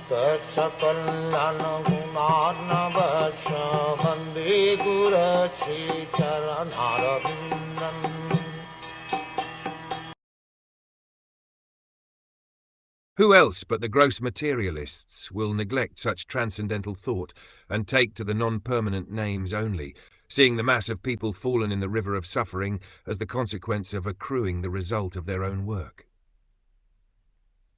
Sakalayan Gunarnavasya Vande Guru Sri Charanaravindan. Who else but the gross materialists will neglect such transcendental thought and take to the non-permanent names only, seeing the mass of people fallen in the river of suffering as the consequence of accruing the result of their own work?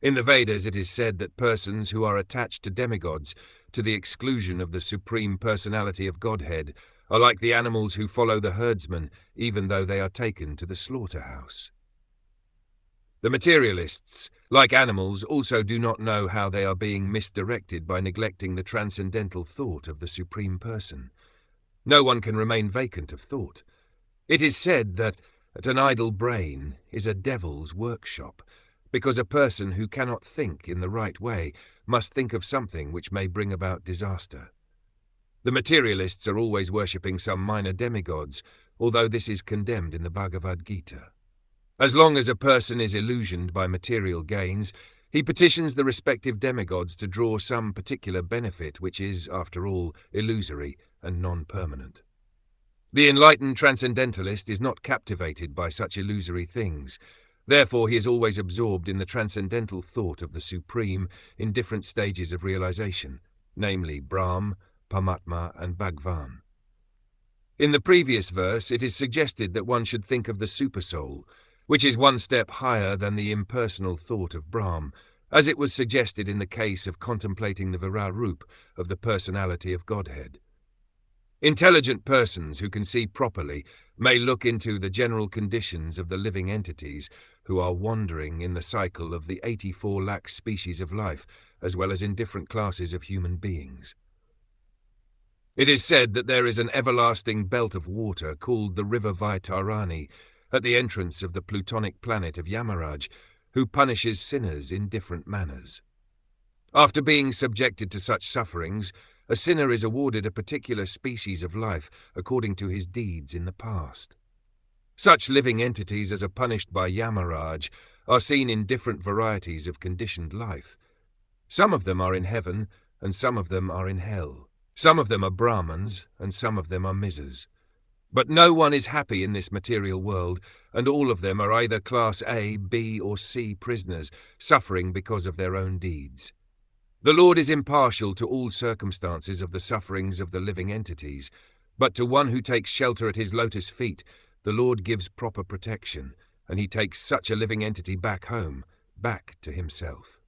In the Vedas it is said that persons who are attached to demigods, to the exclusion of the Supreme Personality of Godhead, are like the animals who follow the herdsman, even though they are taken to the slaughterhouse. The materialists, like animals, also do not know how they are being misdirected by neglecting the transcendental thought of the Supreme Person. No one can remain vacant of thought. It is said that an idle brain is a devil's workshop, because a person who cannot think in the right way must think of something which may bring about disaster. The materialists are always worshipping some minor demigods, although this is condemned in the Bhagavad Gita. As long as a person is illusioned by material gains, he petitions the respective demigods to draw some particular benefit which is, after all, illusory and non-permanent. The enlightened transcendentalist is not captivated by such illusory things. Therefore, he is always absorbed in the transcendental thought of the Supreme in different stages of realization, namely Brahm, Paramatma, and Bhagwan. In the previous verse, it is suggested that one should think of the Supersoul, which is one step higher than the impersonal thought of Brahm, as it was suggested in the case of contemplating the Virarup of the personality of Godhead. Intelligent persons who can see properly may look into the general conditions of the living entities who are wandering in the cycle of the 84 lakh species of life, as well as in different classes of human beings. It is said that there is an everlasting belt of water called the river Vaitarani at the entrance of the plutonic planet of Yamaraj, who punishes sinners in different manners. After being subjected to such sufferings, a sinner is awarded a particular species of life according to his deeds in the past. Such living entities as are punished by Yamaraj are seen in different varieties of conditioned life. Some of them are in heaven, and some of them are in hell. Some of them are Brahmins, and some of them are misers. But no one is happy in this material world, and all of them are either class A, B, or C prisoners, suffering because of their own deeds. The Lord is impartial to all circumstances of the sufferings of the living entities, but to one who takes shelter at his lotus feet, the Lord gives proper protection, and he takes such a living entity back home, back to himself.